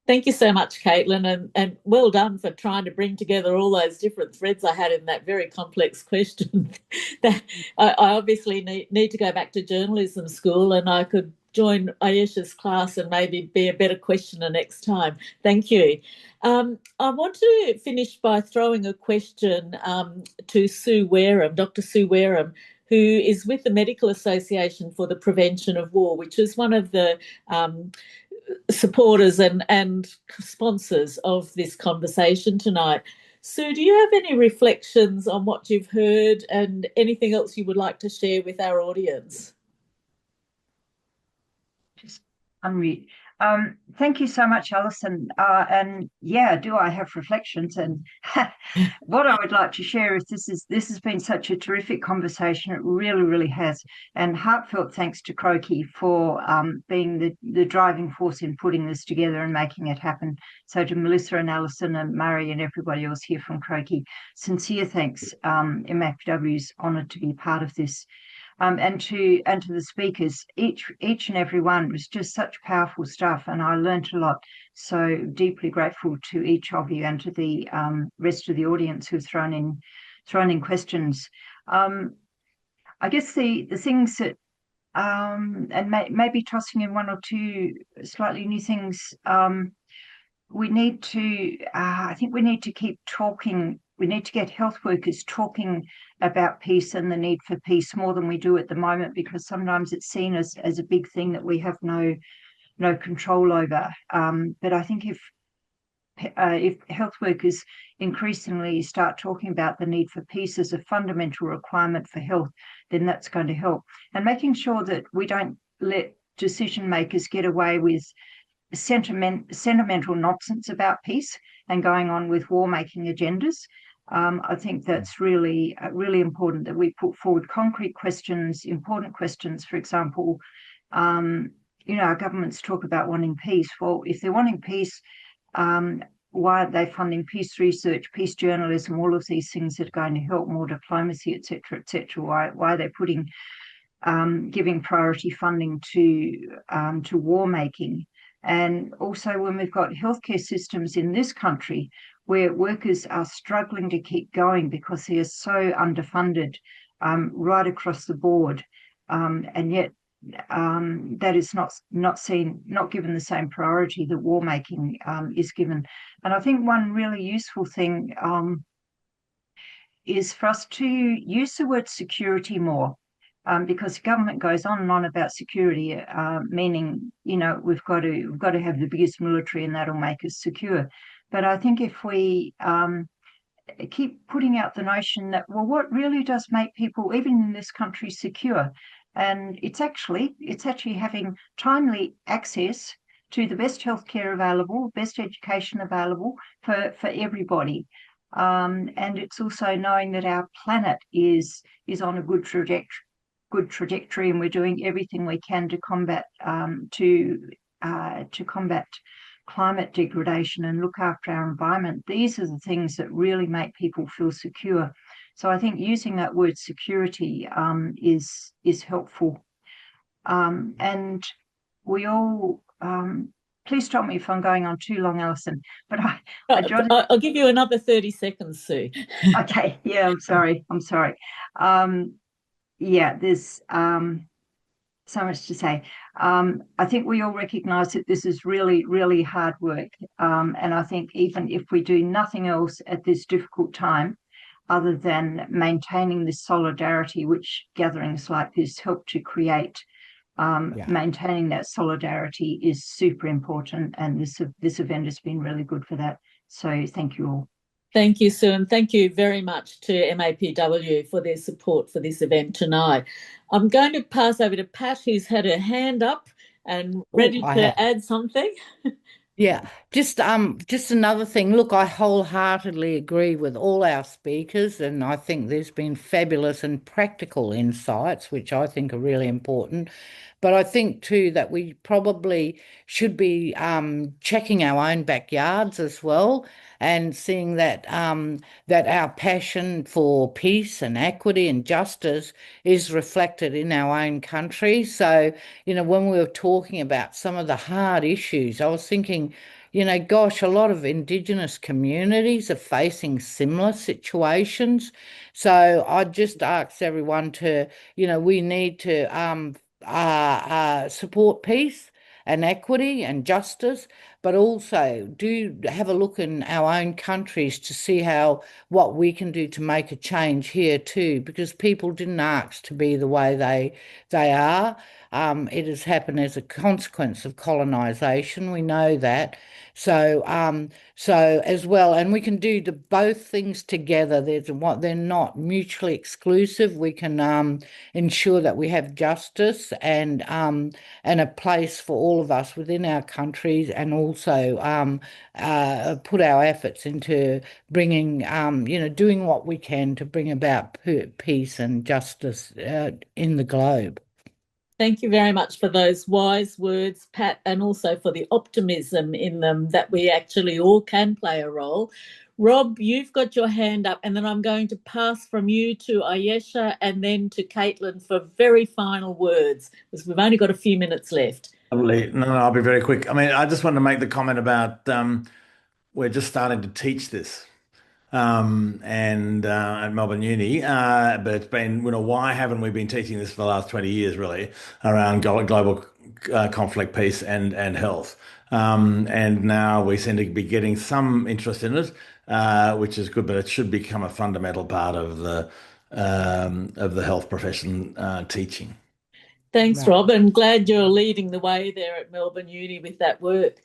Thank you so much, Caitlin, and well done for trying to bring together all those different threads I had in that very complex question. That I obviously need to go back to journalism school, and I could join Aisha's class and maybe be a better questioner next time. Thank you. I want to finish by throwing a question to Sue Wareham, Dr. Sue Wareham, who is with the Medical Association for the Prevention of War, which is one of the supporters and sponsors of this conversation tonight. Sue, do you have any reflections on what you've heard, and anything else you would like to share with our audience? Just unmute. Thank you so much, Alison. And yeah, do I have reflections? And what I would like to share is this has been such a terrific conversation. It really, really has. And heartfelt thanks to Croakey for being the driving force in putting this together and making it happen. So to Melissa and Alison and Murray and everybody else here from Croakey, sincere thanks. MFW is honoured to be part of this. And to the speakers, each and every one was just such powerful stuff, and I learnt a lot. So deeply grateful to each of you, and to the rest of the audience who've thrown in questions. I guess the things that and maybe tossing in one or two slightly new things. We need to. I think we need to keep talking. We need to get health workers talking about peace and the need for peace more than we do at the moment, because sometimes it's seen as a big thing that we have no control over. But I think if health workers increasingly start talking about the need for peace as a fundamental requirement for health, then that's going to help. And making sure that we don't let decision makers get away with sentimental nonsense about peace and going on with war-making agendas. I think that's really important, that we put forward concrete questions, important questions. For example, our governments talk about wanting peace. Well, if they're wanting peace, why aren't they funding peace research, peace journalism, all of these things that are going to help, more diplomacy, et cetera, et cetera? Why are they giving priority funding to war making? And also, when we've got healthcare systems in this country where workers are struggling to keep going because they are so underfunded right across the board, and yet that is not given the same priority that war making is given. And I think one really useful thing is for us to use the word security more. Because the government goes on and on about security, meaning, we've got to have the biggest military and that'll make us secure. But I think if we keep putting out the notion that, well, what really does make people, even in this country, secure? And it's actually having timely access to the best healthcare available, best education available for everybody. And it's also knowing that our planet is on a good trajectory, and we're doing everything we can to combat climate degradation and look after our environment. These are the things that really make people feel secure. So I think using that word security is helpful. And we all, please stop me if I'm going on too long, Alison, but I'll give you another 30 seconds, Sue. Okay, yeah, I'm sorry. Yeah, there's so much to say. I think we all recognise that this is really, really hard work. And I think even if we do nothing else at this difficult time, other than maintaining this solidarity, which gatherings like this help to create, maintaining that solidarity is super important. And this event has been really good for that. So thank you all. Thank you, Sue, and thank you very much to MAPW for their support for this event tonight. I'm going to pass over to Pat, who's had her hand up and ready to add something. Yeah, just another thing. Look, I wholeheartedly agree with all our speakers, and I think there's been fabulous and practical insights, which I think are really important. But I think too that we probably should be checking our own backyards as well, and seeing that that our passion for peace and equity and justice is reflected in our own country. So, when we were talking about some of the hard issues, I was thinking, gosh, a lot of Indigenous communities are facing similar situations. So I just ask everyone to, we need to support peace and equity and justice, but also do have a look in our own countries to see what we can do to make a change here too, because people didn't ask to be the way they are. It has happened as a consequence of colonisation. We know that. So as well, and we can do both things together. They're not mutually exclusive. We can ensure that we have justice and a place for all of us within our countries, and also put our efforts into bringing, doing what we can to bring about peace and justice in the globe. Thank you very much for those wise words, Pat, and also for the optimism in them that we actually all can play a role. Rob, you've got your hand up, and then I'm going to pass from you to Ayesha and then to Caitlin for very final words, because we've only got a few minutes left. Lovely. No, I'll be very quick. I mean, I just want to make the comment about we're just starting to teach this. And at Melbourne Uni, but it's been, why haven't we been teaching this for the last 20 years, really, around global conflict, peace, and health? And now we seem to be getting some interest in it, which is good, but it should become a fundamental part of the health profession teaching. Thanks, Rob, and glad you're leading the way there at Melbourne Uni with that work.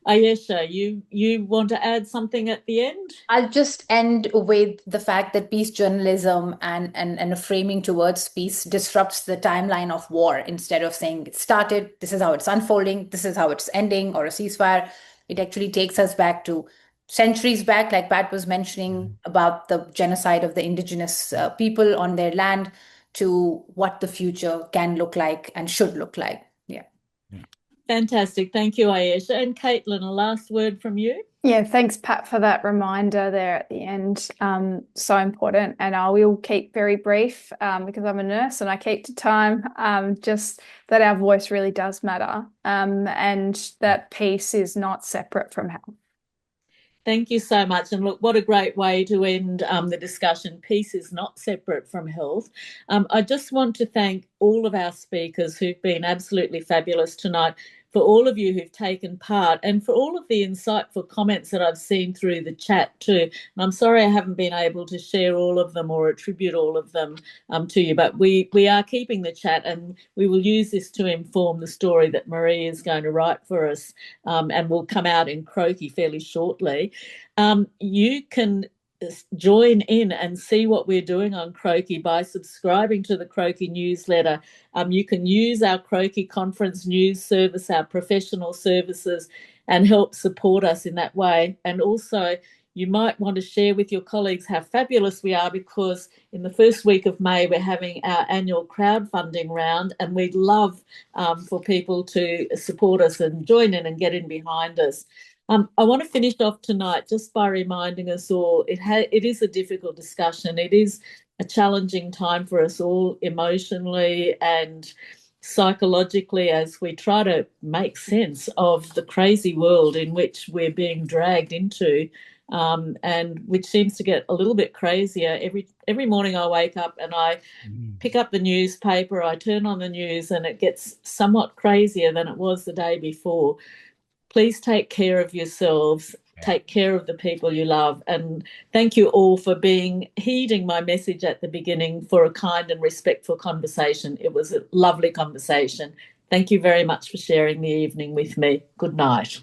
Ayesha, you want to add something at the end? I'll just end with the fact that peace journalism and a framing towards peace disrupts the timeline of war. Instead of saying it started, this is how it's unfolding, this is how it's ending, or a ceasefire, it actually takes us back to centuries back, like Pat was mentioning about the genocide of the Indigenous people on their land, to what the future can look like and should look like. Yeah. Fantastic. Thank you, Ayesha. And Caitlin, a last word from you. Yeah, thanks, Pat, for that reminder there at the end. So important. And I will keep very brief because I'm a nurse and I keep to time, just that our voice really does matter, and that peace is not separate from health. Thank you so much. And look, what a great way to end the discussion. Peace is not separate from health. I just want to thank all of our speakers who've been absolutely fabulous tonight, for all of you who've taken part and for all of the insightful comments that I've seen through the chat too. And I'm sorry I haven't been able to share all of them or attribute all of them to you, but we are keeping the chat, and we will use this to inform the story that Marie is going to write for us, and will come out in Croakey fairly shortly. You can join in and see what we're doing on Croakey by subscribing to the Croakey newsletter. You can use our Croakey conference news service, our professional services, and help support us in that way. And also, you might want to share with your colleagues how fabulous we are, because in the first week of May, we're having our annual crowdfunding round, and we'd love for people to support us and join in and get in behind us. I want to finish off tonight just by reminding us all, it is a difficult discussion. It is a challenging time for us all emotionally and psychologically, as we try to make sense of the crazy world in which we're being dragged into, and which seems to get a little bit crazier. Every morning I wake up and I pick up the newspaper, I turn on the news, and it gets somewhat crazier than it was the day before. Please take care of yourselves, take care of the people you love, and thank you all for heeding my message at the beginning for a kind and respectful conversation. It was a lovely conversation. Thank you very much for sharing the evening with me. Good night.